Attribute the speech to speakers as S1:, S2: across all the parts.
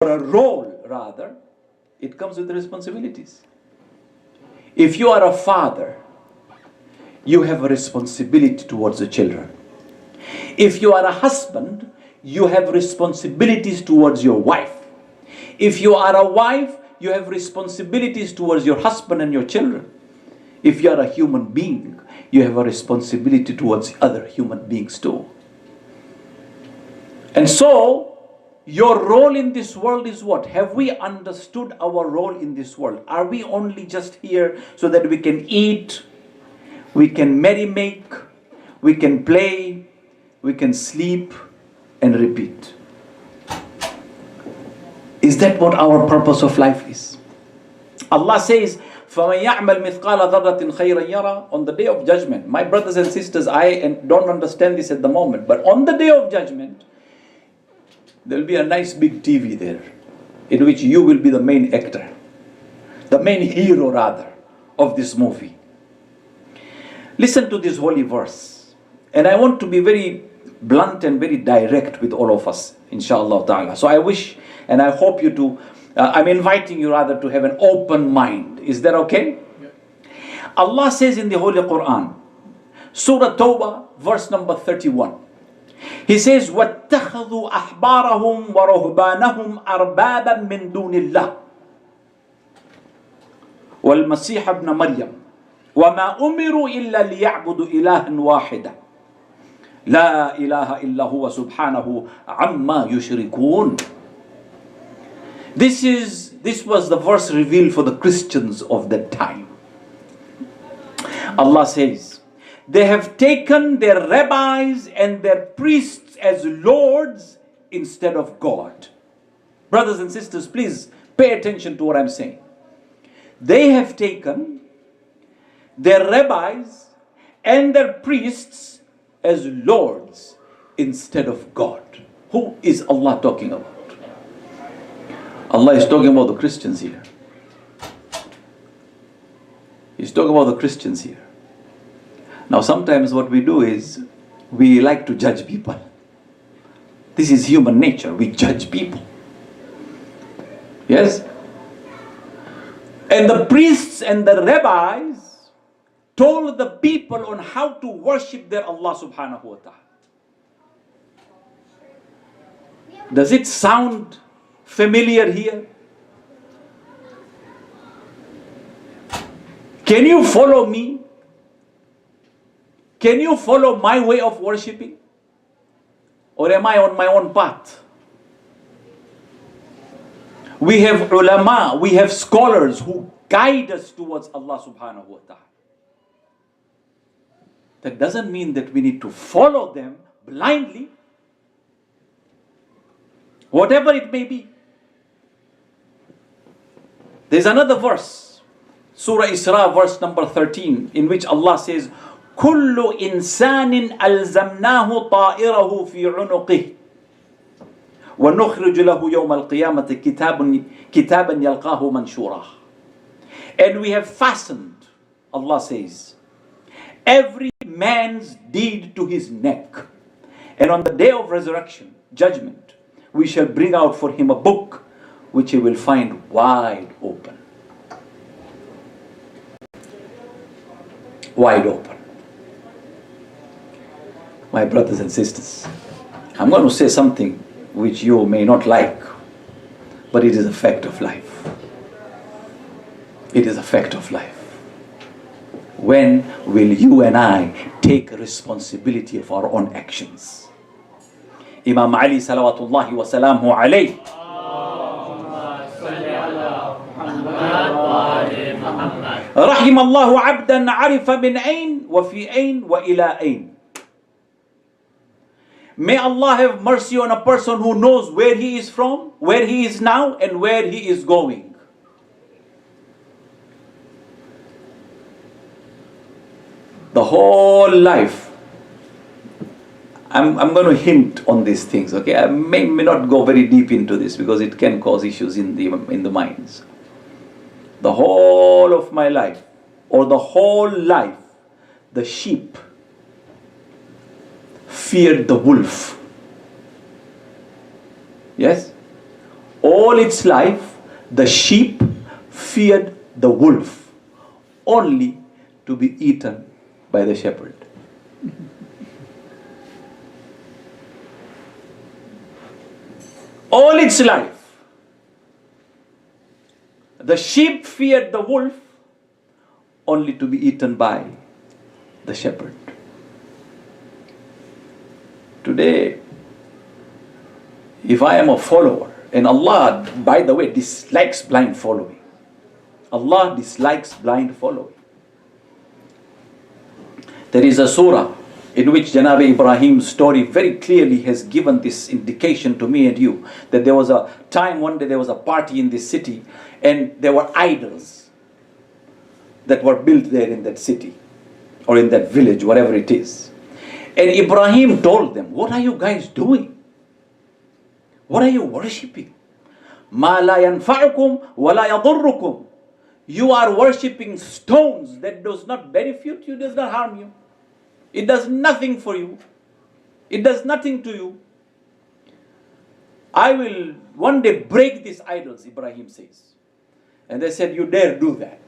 S1: or a role rather, it comes with responsibilities. If you are a father, you have a responsibility towards the children. If you are a husband, you have responsibilities towards your wife. If you are a wife, you have responsibilities towards your husband and your children. If you are a human being, you have a responsibility towards other human beings too. And so, your role in this world is what? Have we understood our role in this world? Are we only just here so that we can eat, we can merry-make, we can play, we can sleep and repeat? Is that what our purpose of life is? Allah says, فَمَنْ يَعْمَلْ مِثْقَالَ ذَرَّةٍ خَيْرًا يَرَى. On the day of judgment, my brothers and sisters, I don't understand this at the moment, but on the day of judgment, there will be a nice big TV there, in which you will be the main actor, the main hero rather, of this movie. Listen to this holy verse. And I want to be very blunt and very direct with all of us, inshallah ta'ala. So I wish and I hope you to, I'm inviting you rather to have an open mind. Is that okay? Yeah. Allah says in the Holy Quran, Surah Tawbah, verse number 31. He says, وَاتَّخَذُوا أَحْبَارَهُمْ وَرُهْبَانَهُمْ أَرْبَابًا مِّن دُونِ اللَّهِ وَالْمَسِيحَ ابْنَ مَرْيَمَ وَمَا أُمِرُوا إِلَّا لِيَعْبُدُوا إِلَهًا وَاحِدًا لَا إِلَهَ إِلَّا هُوَ سُبْحَانَهُ عَمَّا يُشْرِكُونَ. This was the verse revealed for the Christians of that time. Allah says, they have taken their rabbis and their priests as lords instead of God. Brothers and sisters, please pay attention to what I'm saying. They have taken their rabbis and their priests as lords instead of God. Who is Allah talking about? Allah is talking about the Christians here. He's talking about the Christians here. Now sometimes what we do is, we like to judge people. This is human nature, we judge people. Yes? And the priests and the rabbis told the people on how to worship their Allah subhanahu wa ta'ala. Does it sound familiar here? Can you follow me? Can you follow my way of worshipping? Or am I on my own path? We have ulama, we have scholars who guide us towards Allah subhanahu wa ta'ala. That doesn't mean that we need to follow them blindly, whatever it may be. There's another verse, Surah Isra, verse number 13, in which Allah says, كل إنسان ألزمناه طائره في عنقه ونخرج له يوم القيامة كتابا يلقاه منشورا. And we have fastened, Allah says, every man's deed to his neck. And on the day of resurrection, judgment, we shall bring out for him a book which he will find wide open. Wide open. My brothers and sisters, I'm going to say something which you may not like, but it is a fact of life. It is a fact of life. When will you and I take responsibility of our own actions? Imam Ali salawatullahi wa salamuhu alayhi, رحم الله عبدا عرف من أين وفي أين وإلى أين. May Allah have mercy on a person who knows where he is from, where he is now, and where he is going. The whole life. I'm going to hint on these things, okay? I may not go very deep into this because it can cause issues in the minds. The whole of my life, or the whole life, the sheep feared the wolf. Yes? All its life, the sheep feared the wolf, only to be eaten by the shepherd. All its life, the sheep feared the wolf, only to be eaten by the shepherd. Today, if I am a follower, and Allah, by the way, dislikes blind following. Allah dislikes blind following. There is a surah in which Janab Ibrahim's story very clearly has given this indication to me and you, that there was a time, one day there was a party in this city, and there were idols that were built there in that city, or in that village, whatever it is. And Ibrahim told them, what are you guys doing? What are you worshipping? مَا لَا يَنْفَعُكُمْ وَلَا يَضُرُّكُمْ. You are worshipping stones that does not benefit you, does not harm you. It does nothing for you. It does nothing to you. I will one day break these idols, Ibrahim says. And they said, you dare do that.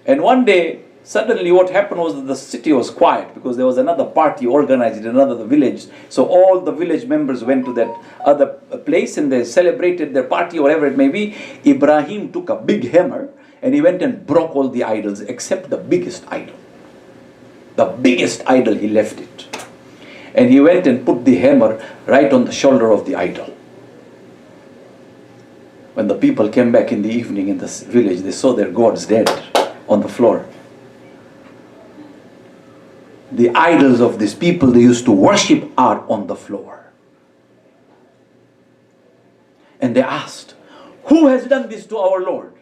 S1: And one day, suddenly what happened was that the city was quiet because there was another party organized in another village. So all the village members went to that other place and they celebrated their party, whatever it may be. Ibrahim took a big hammer and he went and broke all the idols except the biggest idol. The biggest idol, he left it. And he went and put the hammer right on the shoulder of the idol. When the people came back in the evening in this village, they saw their gods dead on the floor. The idols of these people they used to worship are on the floor. And they asked, who has done this to our Lord?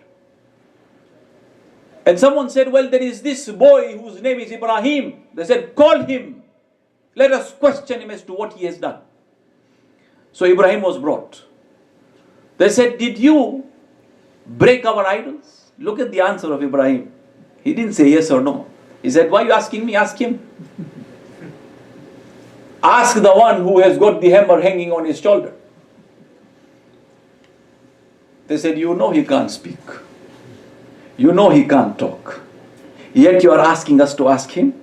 S1: And someone said, well, there is this boy whose name is Ibrahim. They said, call him. Let us question him as to what he has done. So Ibrahim was brought. They said, did you break our idols? Look at the answer of Ibrahim. He didn't say yes or no. He said, why are you asking me? Ask him. Ask the one who has got the hammer hanging on his shoulder. They said, you know he can't speak. You know he can't talk. Yet you are asking us to ask him?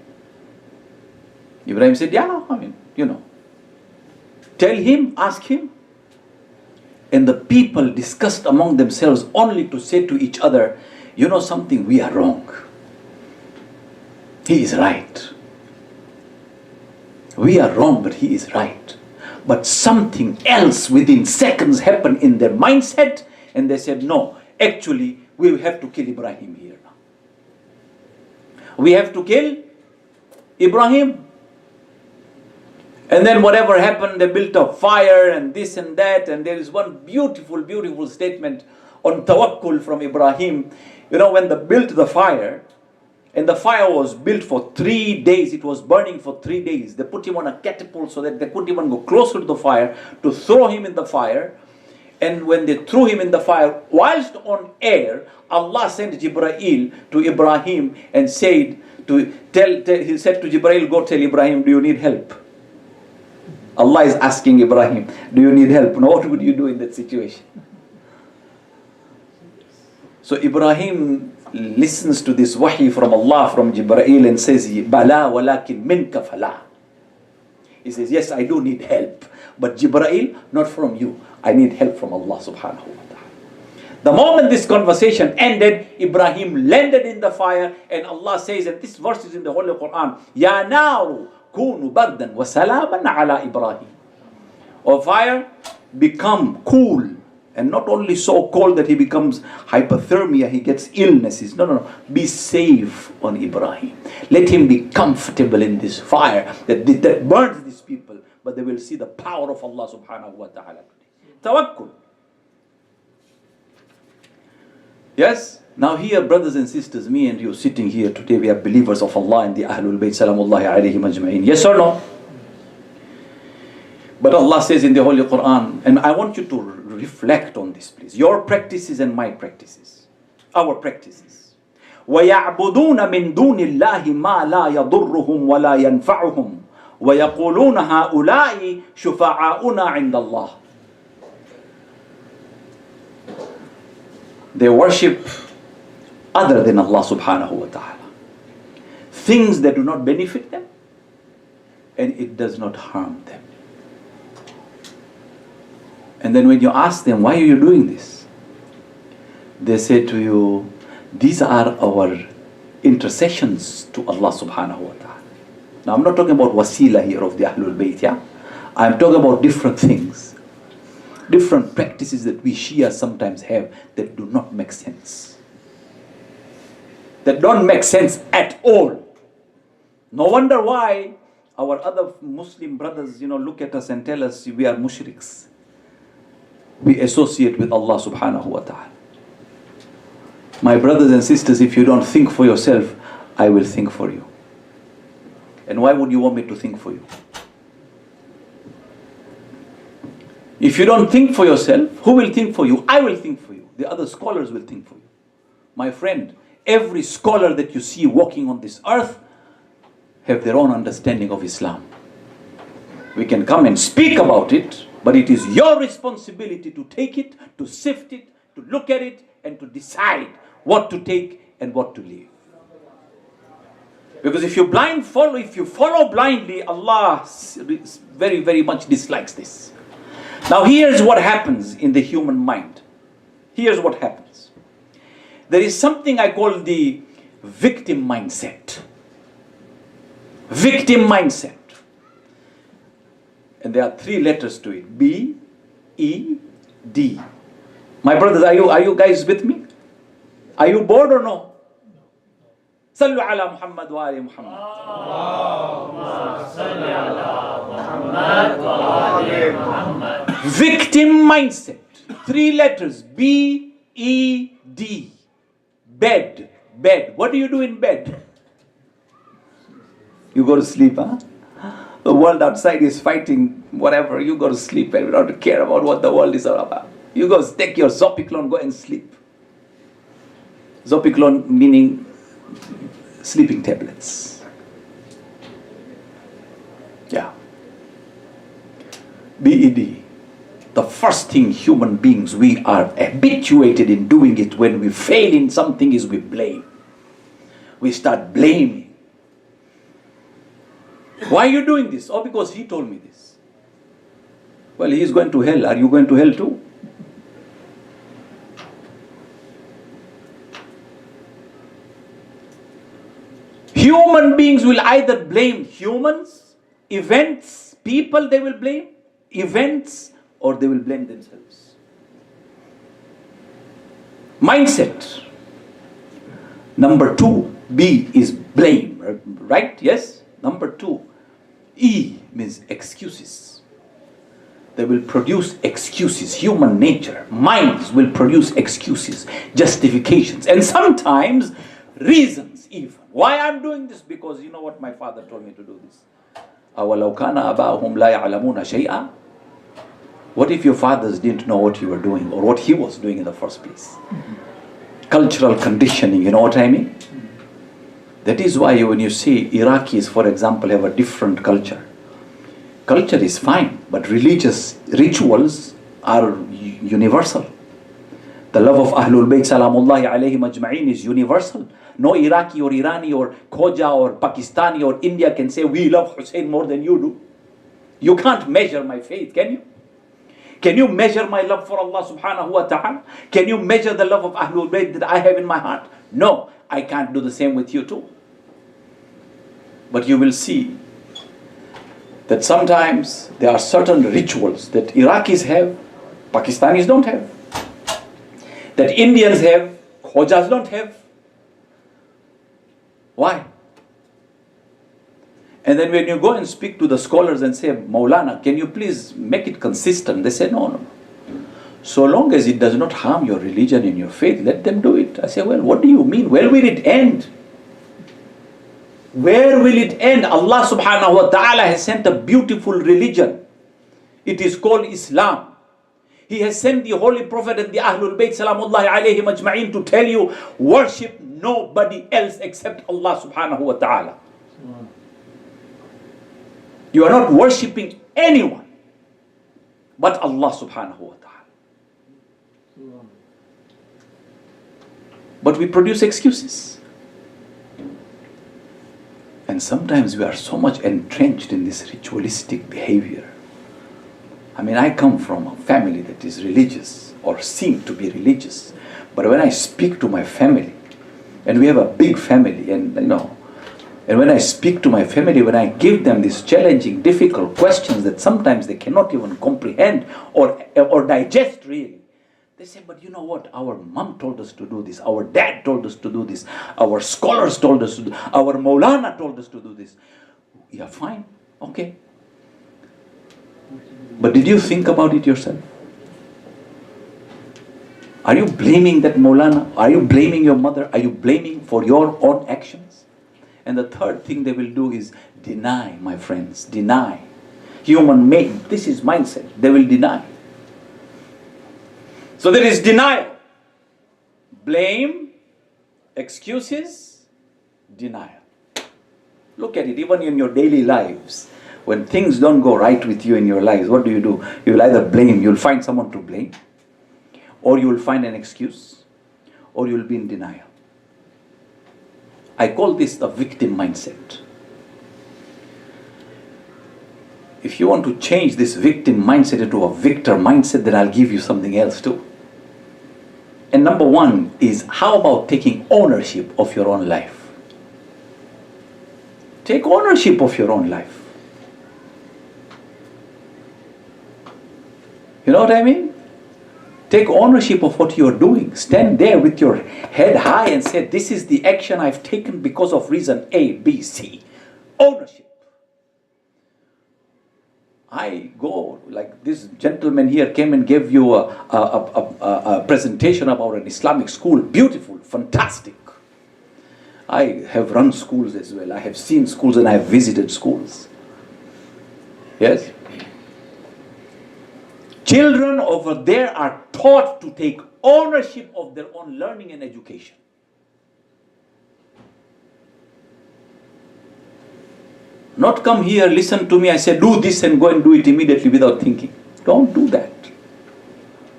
S1: Ibrahim said, yeah, Tell him, ask him. And the people discussed among themselves only to say to each other, you know something, we are wrong. He is right. We are wrong, but he is right. But something else within seconds happened in their mindset, and they said, no, actually, we have to kill Ibrahim here now. We have to kill Ibrahim. And then whatever happened, they built a fire and this and that, and there is one beautiful, beautiful statement on tawakkul from Ibrahim. You know, when they built the fire, and the fire was built for 3 days. It was burning for 3 days. They put him on a catapult so that they couldn't even go closer to the fire to throw him in the fire. And when they threw him in the fire, whilst on air, Allah sent Jibreel to Ibrahim and said he said to Jibreel, go tell Ibrahim, do you need help? Allah is asking Ibrahim, do you need help? Now what would you do in that situation? So Ibrahim listens to this wahi from Allah, from Jibreel, and says, Bala walakin minka fala. He says, yes, I do need help. But Jibreel, not from you. I need help from Allah subhanahu wa ta'ala. The moment this conversation ended, Ibrahim landed in the fire, and Allah says, and this verse is in the Holy Quran, Ya naru kunu bardan wa salaman ala Ibrahim. O fire, become cool. And not only so cold that he becomes hypothermia, he gets illnesses. No. Be safe on Ibrahim. Let him be comfortable in this fire that burns these people. But they will see the power of Allah subhanahu wa ta'ala. Tawakkul. Yes? Now here, brothers and sisters, me and you sitting here today, we are believers of Allah and the Ahlul Bayt salamullahi alayhim ajma'in. Yes or no? But Allah says in the Holy Quran, and I want you to reflect on this, please. Your practices and my practices. Our practices. وَيَعْبُدُونَ مِن دُونِ اللَّهِ مَا لَا يَضُرُّهُمْ وَلَا يَنْفَعُهُمْ وَيَقُولُونَ هَؤُلَاءِ شُفَعَاؤُنَا عِنْدَ اللَّهِ. They worship other than Allah subhanahu wa ta'ala. Things that do not benefit them and it does not harm them. And then when you ask them, why are you doing this? They say to you, these are our intercessions to Allah subhanahu wa ta'ala. Now I'm not talking about wasila here of the Ahlul Bayt, yeah? I'm talking about different things. Different practices that we Shia sometimes have that do not make sense. That don't make sense at all. No wonder why our other Muslim brothers, look at us and tell us we are mushriks. We associate with Allah subhanahu wa ta'ala. My brothers and sisters, if you don't think for yourself, I will think for you. And why would you want me to think for you? If you don't think for yourself, who will think for you? I will think for you. The other scholars will think for you. My friend, every scholar that you see walking on this earth have their own understanding of Islam. We can come and speak about it, but it is your responsibility to take it, to sift it, to look at it, and to decide what to take and what to leave. Because if you follow blindly, Allah very, very much dislikes this. Now here's what happens in the human mind. Here's what happens. There is something I call the victim mindset. Victim mindset. And there are 3 letters to it. B, E, D. My brothers, are you guys with me? Are you bored or no? Sallu ala Muhammad wa ali Muhammad. Allahumma salli ala Muhammad wa ali Muhammad. Victim mindset. 3 letters. B, E, D. Bed. Bed. What do you do in bed? You go to sleep, huh? The world outside is fighting whatever. You go to sleep and you don't care about what the world is all about. You go take your Zopiclone, go and sleep. Zopiclone meaning sleeping tablets. Yeah. BED. The first thing human beings, we are habituated in doing it when we fail in something is we blame. We start blaming. Why are you doing this? Oh, because he told me this. Well, he is going to hell. Are you going to hell too? Human beings will either blame humans, events, people they will blame, events, or they will blame themselves. Mindset. Number 2, B is blame, right? Yes? Number 2, E means excuses. They will produce excuses. Human nature, minds will produce excuses, justifications, and sometimes reasons even. Why I'm doing this? Because you know what my father told me to do this. أَوَلَوْ كَانَ أَبَاهُمْ لَا يَعْلَمُونَ شَيْئًا. What if your fathers didn't know what you were doing or what he was doing in the first place? Cultural conditioning, you know what I mean? That is why when you see Iraqis, for example, have a different culture. Culture is fine, but religious rituals are universal. The love of Ahlul Bayt salamullahi alayhim ajma'in is universal. No Iraqi or Irani or Khoja or Pakistani or India can say we love Hussein more than you do. You can't measure my faith, can you? Can you measure my love for Allah subhanahu wa ta'ala? Can you measure the love of Ahlul Bayt that I have in my heart? No, I can't do the same with you too. But you will see that sometimes there are certain rituals that Iraqis have, Pakistanis don't have. That Indians have, Khojas don't have. Why? And then when you go and speak to the scholars and say, Maulana, can you please make it consistent? They say, no. So long as it does not harm your religion and your faith, let them do it. I say, well, what do you mean? Where will it end? Where will it end? Allah subhanahu wa ta'ala has sent a beautiful religion. It is called Islam. He has sent the Holy Prophet and the Ahlul Bayt salamullahi alayhim ajma'in to tell you, worship nobody else except Allah subhanahu wa ta'ala. You are not worshipping anyone but Allah subhanahu wa ta'ala. But we produce excuses. And sometimes we are so much entrenched in this ritualistic behavior. I mean, I come from a family that is religious or seem to be religious. But when I speak to my family, and we have a big family, and and when I speak to my family, when I give them these challenging, difficult questions that sometimes they cannot even comprehend or digest really, they say, but you know what, our mom told us to do this, our dad told us to do this, our scholars told us to do, our Maulana told us to do this. Yeah, fine, okay. But did you think about it yourself? Are you blaming that Maulana? Are you blaming your mother? Are you blaming for your own actions? And the third thing they will do is deny, my friends, deny. Human made, this is mindset, they will deny. So there is denial, blame, excuses, denial. Look at it, even in your daily lives. When things don't go right with you in your lives, what do? You will either blame, you'll find someone to blame, or you will find an excuse, or you will be in denial. I call this the victim mindset. If you want to change this victim mindset into a victor mindset, then I'll give you something else too. And number one is, how about taking ownership of your own life? Take ownership of your own life. You know what I mean? Take ownership of what you're doing. Stand there with your head high and say, this is the action I've taken because of reason A, B, C. Ownership. I go, like this gentleman here came and gave you a presentation about an Islamic school. Beautiful, fantastic. I have run schools as well. I have seen schools and I have visited schools. Yes? Children over there are taught to take ownership of their own learning and education. Not come here, listen to me, I say do this and go and do it immediately without thinking. Don't do that.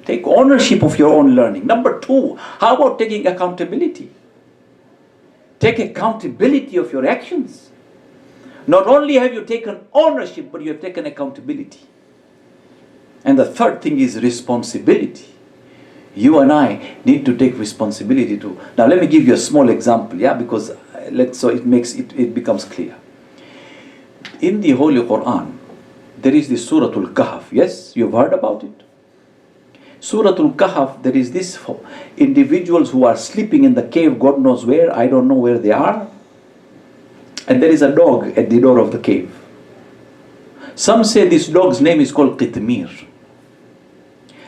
S1: Take ownership of your own learning. Number two, how about taking accountability? Take accountability of your actions. Not only have you taken ownership, but you have taken accountability. And the third thing is responsibility. You and I need to take responsibility too. Now let me give you a small example, because so it becomes clear. In the Holy Quran, there is this Surah Al-Kahf. Yes, you've heard about it. Surah Al-Kahf, there is this individuals who are sleeping in the cave, God knows where, I don't know where they are. And there is a dog at the door of the cave. Some say this dog's name is called Qitmir.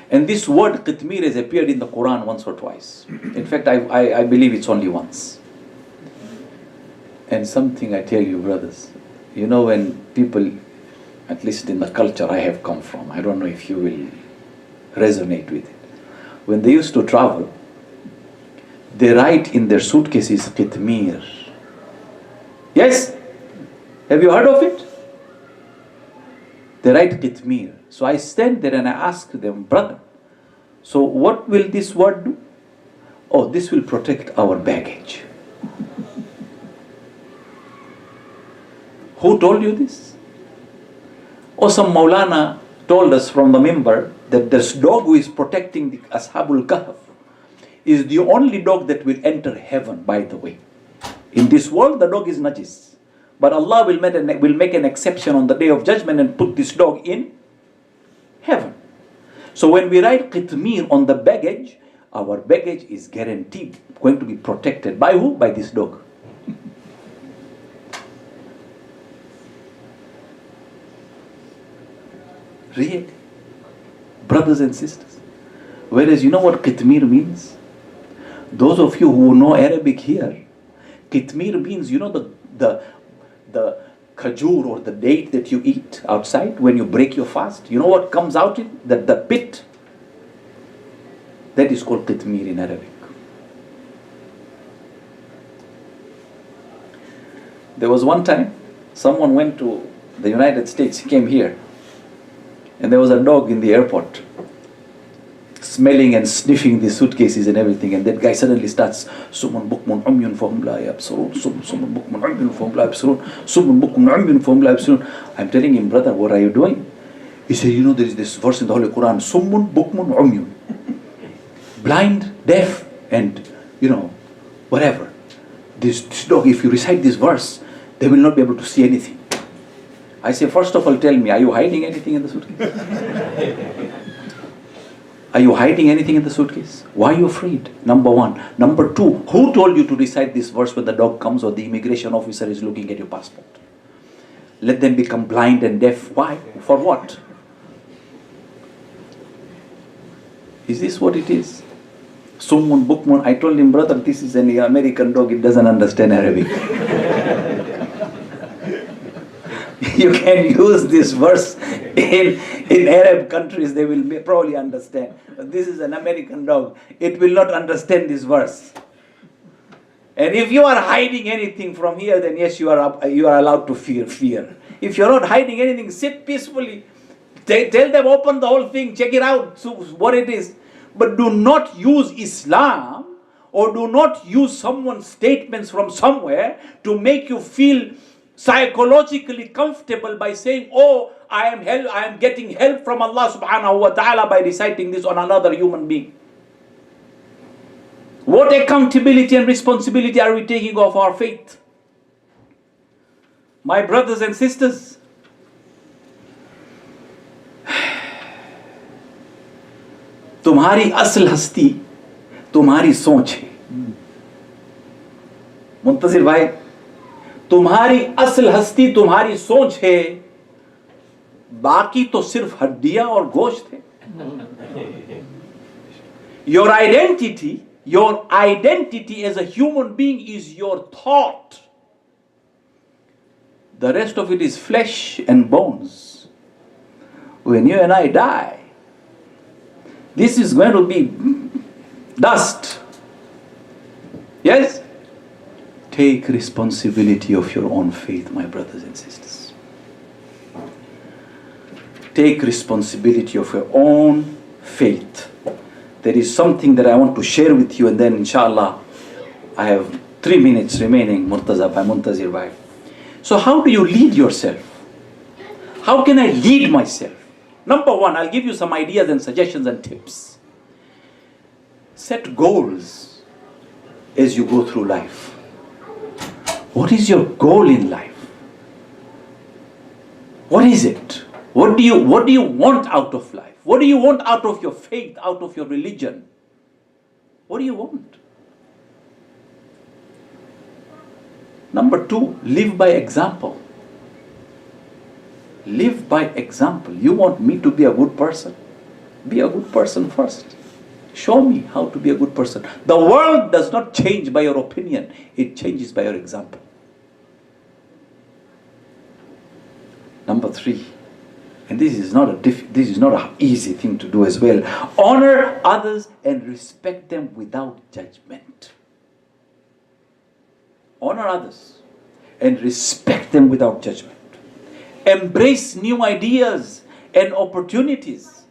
S1: And this word Qitmir has appeared in the Quran once or twice. In fact, I believe it's only once. And something I tell you, brothers, when people, at least in the culture I have come from, I don't know if you will resonate with it. When they used to travel, they write in their suitcases Qitmir. Yes? Have you heard of it? They write Qitmir. So I stand there and I ask them, brother, so what will this word do? Oh, this will protect our baggage. Who told you this? Or some Maulana told us from the mimbar that this dog who is protecting the Ashabul Kahf is the only dog that will enter heaven, by the way. In this world, the dog is najis. But Allah will make an exception on the Day of Judgment and put this dog in heaven. So when we write Qitmir on the baggage, our baggage is guaranteed going to be protected. By who? By this dog. Really? Brothers and sisters. Whereas you know what Qitmir means? Those of you who know Arabic here, Qitmir means, the khajur or the date that you eat outside when you break your fast. You know what comes out in the pit? That is called Qitmir in Arabic. There was one time, someone went to the United States, he came here, and there was a dog in the airport. smelling and sniffing the suitcases and everything, and that guy suddenly starts, Sumun bukmun umyun fahum la yabsurun, Sumun bukmun umyun fahum la yabsurun, Sumun bukmun umyun fahum la yabsurun. I'm telling him, brother, what are you doing? He said, you know, there is this verse in the Holy Quran, Summun bukmun umyun. Blind, deaf, and, you know, whatever. This dog, if you recite this verse, they will not be able to see anything. I say, first of all, tell me, are you hiding anything in the suitcase? Are you hiding anything in the suitcase? Why are you afraid? Number one. Number two, who told you to recite this verse when the dog comes or the immigration officer is looking at your passport? Let them become blind and deaf. Why? For what? Is this what it is? Summun bukmun. I told him, brother, this is an American dog. It doesn't understand Arabic. You can use this verse in Arab countries, they will probably understand. But this is an American dog. It will not understand this verse. And if you are hiding anything from here, then yes, you are allowed to fear. If you're not hiding anything, sit peacefully. Tell them, open the whole thing, check it out, so what it is. But do not use Islam or do not use someone's statements from somewhere to make you feel psychologically comfortable by saying, oh, I am getting help from Allah subhanahu wa ta'ala by reciting this on another human being. What accountability and responsibility are we taking of our faith? My brothers and sisters, तुम्हारी असल हस्ती तुम्हारी सोच है। मुंतजिर भाई, तुम्हारी असल हस्ती तुम्हारी सोच है, बाकी तो सिर्फ हड्डियां और गोश्त है। Your identity as a human being is your thought. The rest of it is flesh and bones. When you and I die, this is going to be dust. Yes? Take responsibility of your own faith, my brothers and sisters. Take responsibility of your own faith. There is something that I want to share with you, and then inshallah, I have 3 minutes remaining, Murtaza by Muntazir Bhai. So how do you lead yourself? How can I lead myself? Number one, I'll give you some ideas and suggestions and tips. Set goals as you go through life. What is your goal in life? What is it? What do you want out of life? What do you want out of your faith, out of your religion? What do you want? Number two, live by example. Live by example. You want me to be a good person? Be a good person first. Show me how to be a good person. The world does not change by your opinion. It changes by your example. Number three, and this is not an easy thing to do as well. Honor others and respect them without judgment. Honor others and respect them without judgment. Embrace new ideas and opportunities.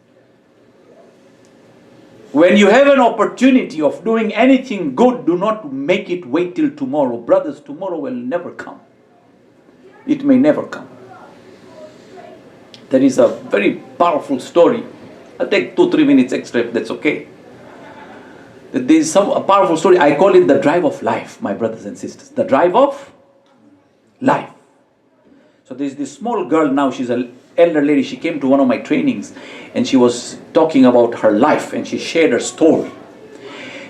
S1: When you have an opportunity of doing anything good, do not make it wait till tomorrow. Brothers, tomorrow will never come. It may never come. There is a very powerful story. I'll take 2-3 minutes extra if that's okay. There is a powerful story. I call it the drive of life, my brothers and sisters. The drive of life. So there's this small girl now, she's an elder lady. She came to one of my trainings and she was talking about her life and she shared her story.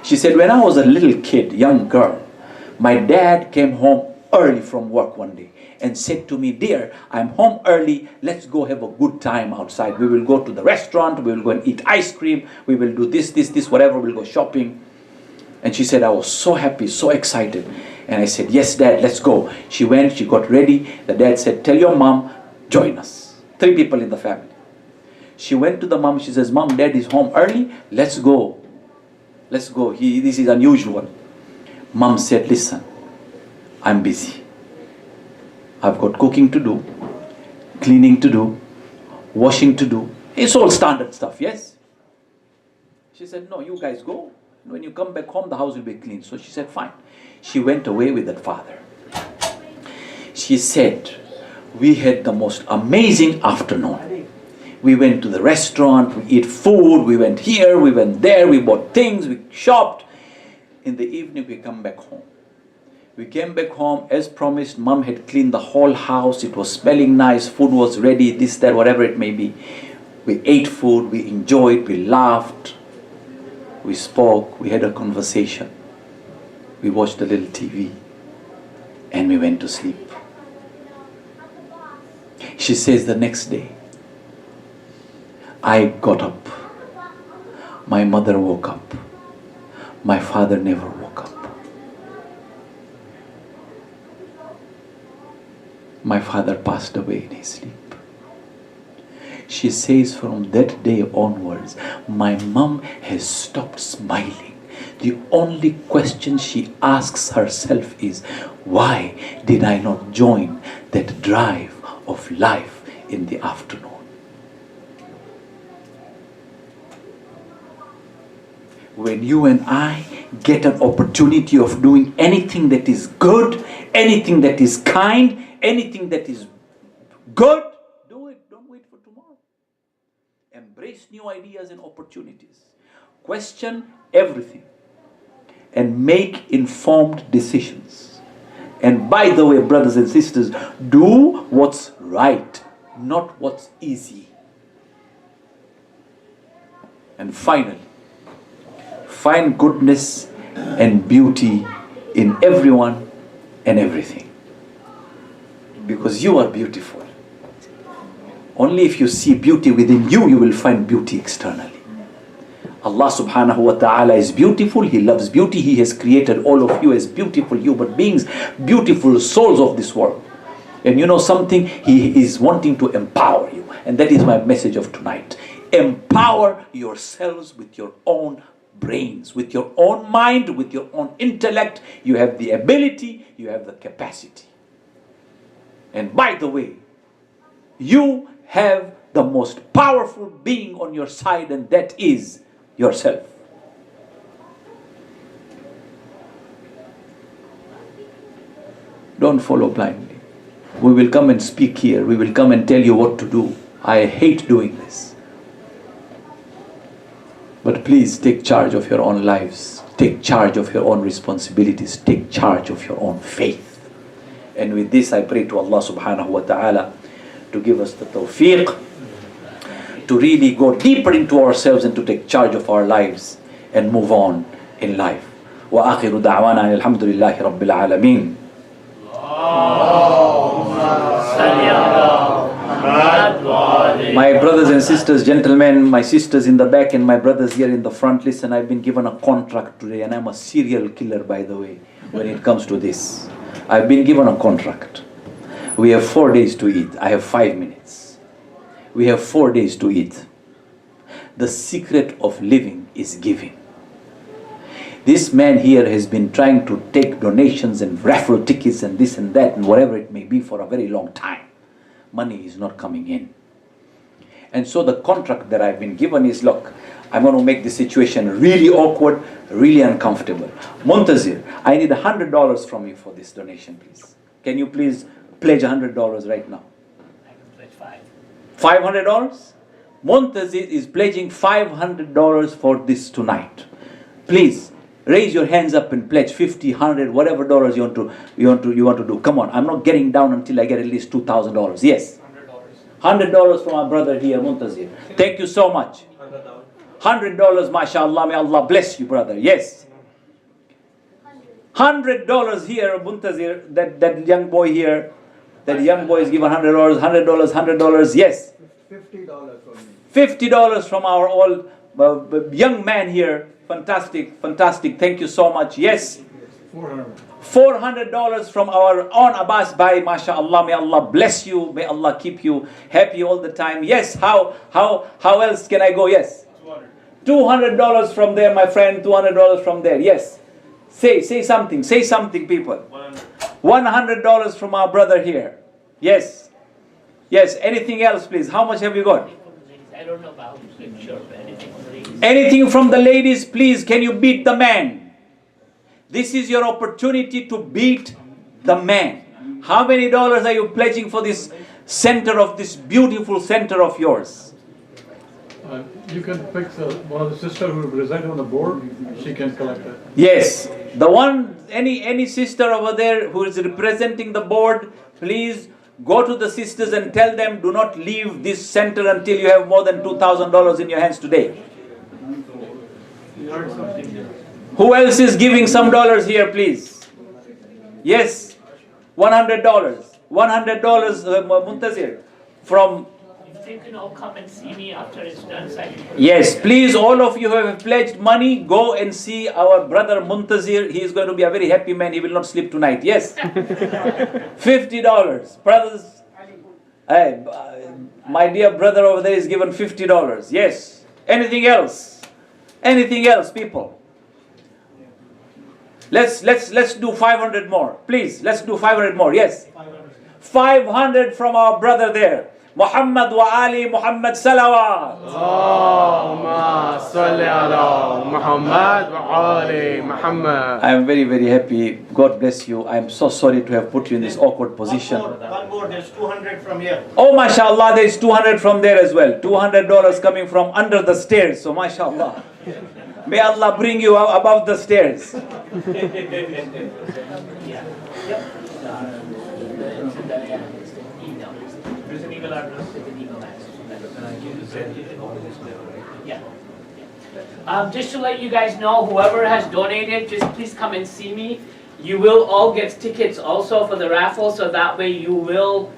S1: She said, when I was a little kid, young girl, my dad came home early from work one day and said to me, dear, I'm home early, let's go have a good time outside. We will go to the restaurant, we will go and eat ice cream, we will do this, whatever, we'll go shopping. And she said, I was so happy, so excited. And I said, yes, Dad, let's go. She went, she got ready. The dad said, tell your mom, join us. 3 people in the family. She went to the mom, she says, Mom, Dad is home early, let's go. Let's go, this is unusual. Mom said, listen, I'm busy. I've got cooking to do, cleaning to do, washing to do. It's all standard stuff, yes? She said, no, you guys go. When you come back home, the house will be clean. So she said, fine. She went away with that father. She said, we had the most amazing afternoon. We went to the restaurant, we eat food, we went here, we went there, we bought things, we shopped. In the evening, we come back home. We came back home, as promised, mom had cleaned the whole house. It was smelling nice, food was ready, this, that, whatever it may be. We ate food, we enjoyed, we laughed, we spoke, we had a conversation. We watched a little TV, and we went to sleep. She says the next day, I got up. My mother woke up. My father never woke up. My father passed away in his sleep. She says from that day onwards, my mom has stopped smiling. The only question she asks herself is, why did I not join that drive of life in the afternoon? When you and I get an opportunity of doing anything that is good, anything that is kind, anything that is good, do it. Don't wait for tomorrow. Embrace new ideas and opportunities. Question everything. And make informed decisions. And by the way, brothers and sisters, do what's right, not what's easy. And finally, find goodness and beauty in everyone and everything. Because you are beautiful. Only if you see beauty within you, you will find beauty externally. Allah subhanahu wa ta'ala is beautiful. He loves beauty. He has created all of you as beautiful human beings, beautiful souls of this world. And you know something? He is wanting to empower you. And that is my message of tonight. Empower yourselves with your own brains, with your own mind, with your own intellect. You have the ability, you have the capacity. And by the way, you have the most powerful being on your side, and that is yourself. Don't follow blindly. We will come and speak here. We will come and tell you what to do. I hate doing this. But please take charge of your own lives. Take charge of your own responsibilities. Take charge of your own faith. And with this, I pray to Allah subhanahu wa ta'ala to give us the tawfiq to really go deeper into ourselves and to take charge of our lives and move on in life. Wa akhiru da'wana alhamdulillahi rabbil alameen. My brothers and sisters, gentlemen, my sisters in the back and my brothers here in the front, listen, I've been given a contract today, and I'm a serial killer, by the way, when it comes to this. I've been given a contract. We have 4 days to eat. I have 5 minutes. We have 4 days to eat. The secret of living is giving. This man here has been trying to take donations and raffle tickets and this and that and whatever it may be for a very long time. Money is not coming in. And so the contract that I've been given is, look, I'm going to make the situation really awkward, really uncomfortable. Muntazir, I need $100 from you for this donation, please. Can you please pledge $100 right now?
S2: I can pledge
S1: $500? Muntazir is pledging $500 for this tonight. Please raise your hands up and pledge 50, 100, whatever dollars you want to do. Come on, I'm not getting down until I get at least $2,000. Yes. $100 from our brother here, Muntazir. Thank you so much. $100, mashallah. May Allah bless you, brother. Yes. $100 here, Muntazir. That young boy here. That young boy is given $100. $100. Yes.
S3: $50 for me.
S1: $50 from our old young man here. Fantastic. Thank you so much. Yes. $400 from our own Abbas Bhai, mashallah. May Allah bless you. May Allah keep you happy all the time. Yes. How else can I go? Yes. $200 from there, my friend. $200 from there. Yes. Say something. Say something, people. $100 from our brother here. Yes. Yes. Anything else, please? How much have you got?
S2: I don't know about scripture, but anything, please.
S1: Anything from the ladies, please, can you beat the man? This is your opportunity to beat the man. How many dollars are you pledging for this center of this beautiful center of yours?
S3: You can pick one of the sisters who reside on the board. She can collect that.
S1: Yes, the one, any sister over there who is representing the board, please go to the sisters and tell them, do not leave this center until you have more than $2,000 in your hands today. Who else is giving some dollars here, please? Yes, $100. $100, Muntazir, from...
S2: If you can all come and see me after it's done, so I can...
S1: Yes, please, all of you who have pledged money, go and see our brother Muntazir. He is going to be a very happy man. He will not sleep tonight. Yes? $50. Brothers, hey, my dear brother over there is given $50. Yes. Anything else? Anything else, people? Let's do 500 more. Please, let's do 500 more. Yes? 500 from our brother there. Muhammad wa Ali Muhammad salawat.
S4: Allahumma salli ala Muhammad wa Ali Muhammad.
S1: I am very, very happy. God bless you. I am so sorry to have put you in this awkward position.
S5: One more, there's 200 from here.
S1: Oh, mashallah, there is 200 from there as well. $200 coming from under the stairs. So, mashallah. May Allah bring you above the stairs.
S2: There's an email address. Yeah. Just to let you guys know, whoever has donated, just please come and see me. You will all get tickets also for the raffle, so that way you will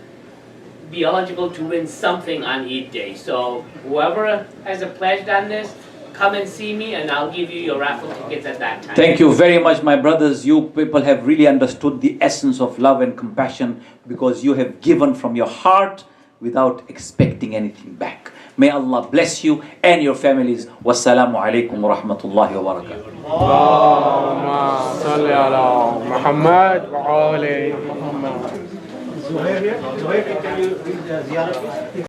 S2: be eligible to win something on Eid Day. So whoever has a pledge on this, come and see me and I'll give you your raffle tickets at that time.
S1: Thank you very much, my brothers. You people have really understood the essence of love and compassion because you have given from your heart without expecting anything back. May Allah bless you and your families. Wassalamu alaikum wa rahmatullahi wa barakatuh.
S4: Allahumma salli ala Muhammad wa Ali Muhammad.
S5: Zuhair, can you read the ziyarah?